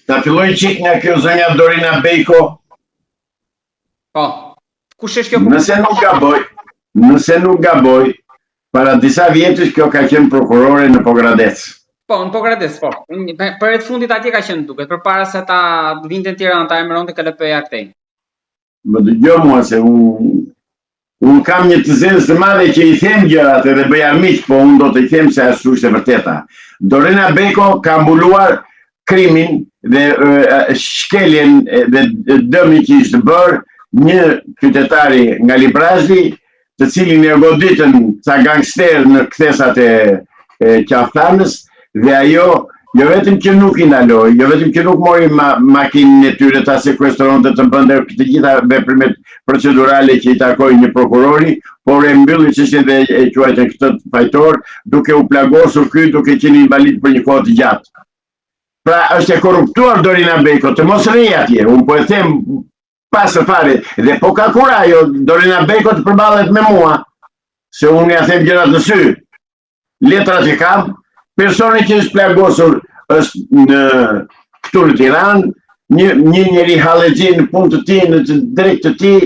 Ta filloj qik nga kjo zonja Dorina Bejko. Po, kush është kjo? Nëse nuk gaboj, para disa vjetësh kjo ka qenë prokurore në Pogradec. Po, në Pogradec, po. Për e të fundit atje ka qenë duket, për para se ta vinte në Tiranë, ta emëron të KLP-ja këtej. Më dëgjoj mua se unë kam një të zezë të madhe që i them gjërat edhe bëj armiq, po unë do të i them se ashtu është e vërteta. Dorina Bejko ka mbuluar krimin dhe shkeljen dhe dëmin që ishte bërë një qytetari nga Librazhi, të cilin e goditën ca gangster në kthesat e qaftanës, dhe ajo jo vetëm që nuk i ndaloi, jo vetëm që nuk mori makinën e tyre, ta sekuestronte të bënte të gjitha veprimet procedurale që i takojnë një prokurori, por e mbylli çështjen dhe e quajtën këtë fajtor, duke u plagosur ky, duke qenë invalid për një kohë të gjatë. Pra është e korruptuar Dorina Bejko, të mos rri atje, unë po e them pasë fare, dhe po ka kura ajo Dorina Bejko të përballet me mua, se unë ja them gjërat në sy. Letrat që kam, personi që është plagosur është këtu në Tiranë, një njeri hallexhi në punë të tij, në të drejtë të tij,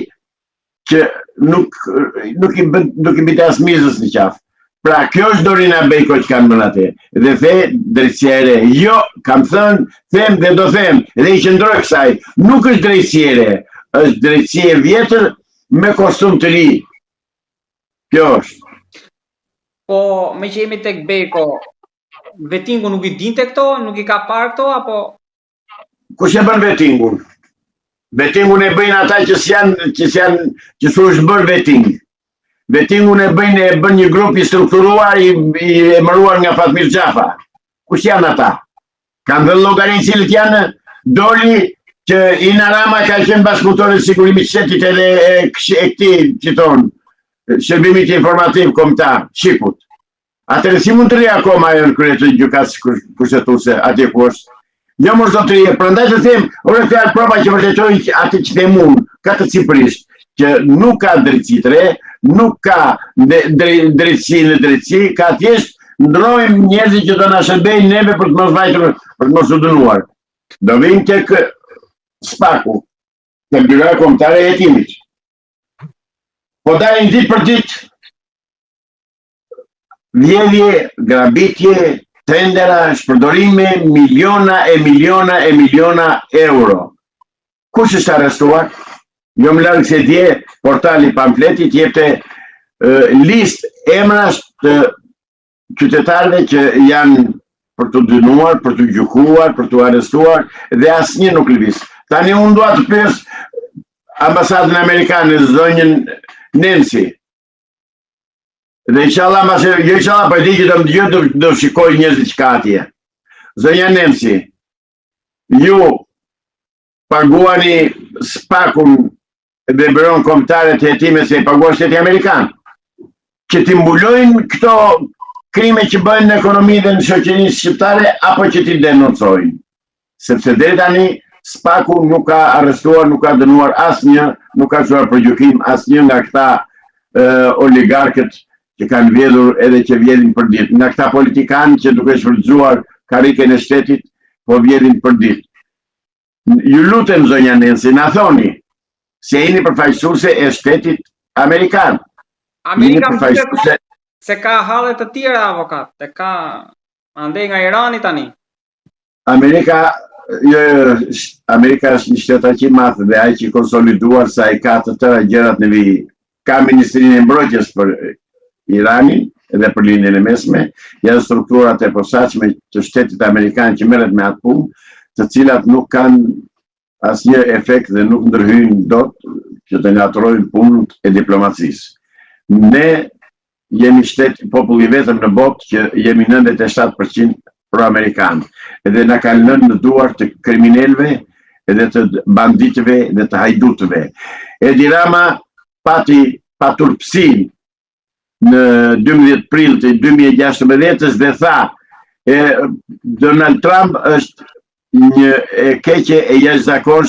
që nuk i bite as mizës në qafë. Pra, kjo është Dorina Bejko që kanë bërë atë. Dhe the drejtësiere. Jo, kam thënë, them dhe do them, dhe i qëndroj kësaj. Nuk është drejtësiere, është drejtësie vjetër me kostum të ri. Kjo është. Po, me që jemi tek Bejko, Vetingu nuk i dinte këto, nuk i ka parë këto, apo? Kush e bën Vetingun? Vetingun e bëjnë ata që s'u është bërë Veting. Vetingun e bën një grup i strukturuar, i emëruar nga Fatmir Xhafa. Kush janë ata? Kanë dhënë llogari cilët janë, doli që Ina Rama ka qenë bashkëpunëtor i sigurimit shtetit edhe e këtij që thonë shërbimit informativ kombëtar, Shqiput. Atëherë si mund të rri akoma ajo në krye të gjykatës kushtetuese atje ku është? Jo mos do të rri, prandaj të them, ora fjalë prova që vërtetojnë atë që them unë, katësipërisht, që nuk ka drejtësi të re, nuk ka drejtësi në drejtësi, ka thjesht ndrojmë njerëzit që do na shërbejnë neve për të mos vajtur, për të mos u dënuar. Do vim tek Spaku, tek Byroja Kombëtare e Jetimit. Po dalin ditë për ditë vjedhje, grabitje, tendera, shpërdorime, miliona e miliona euro. Kush është arrestuar? Jo më larg se dje portali pamfletit jepte listë emrash të qytetarëve që janë për të dënuar, për të gjykuar, për të arrestuar, dhe asnjë nuk lëviz. Tani unë dua të pyes ambasadën amerikane, zonjën Nancy. Dhe inshallah, po e di që do shikoj njerëzit që ka atje. Zonja Nancy, ju paguani Spakun dhe Byrojen Kombëtare të Jetimit se i paguar shteti amerikan, që t'i mbulojnë këto krime që bëjnë në ekonomi dhe në shoqërinë shqiptare, apo që t'i denoncojnë. Sepse deri tani Spaku nuk ka arrestuar, nuk ka dënuar asnjë, nuk ka çuar për gjykim asnjë nga këta oligarkët që kanë vjedhur edhe që vjedhin për ditë, nga këta politikanë që duke shfrytzuar karriken e shtetit, po vjedhin për ditë. Ju lutem zonja Nancy, na thoni se jeni përfaqësuese e shtetit amerikan. Amerika se ka halle të tjera avokat, ka andej nga Irani tani. Amerika është një shtet aq i madh dhe aq i konsoliduar sa ai ka të tëra gjërat në vijë. Ka Ministrinë e Mbrojtjes për Iranin edhe për linjën e mesme, janë strukturat e posaçme të shtetit amerikan që merret me atë punë, të cilat nuk kanë asnjë efekt dhe nuk ndërhyjnë dot që të ngatrojnë punën e diplomacisë. Ne jemi populli vetëm në botë që jemi 97% pro-amerikan, edhe na kanë lënë në duar të kriminalëve, edhe të banditëve dhe të hajdutëve. Edi Rama pati paturpsi në 12 prill të 2016 dhe tha Donald Trump është një keqe e jashtëzakonshme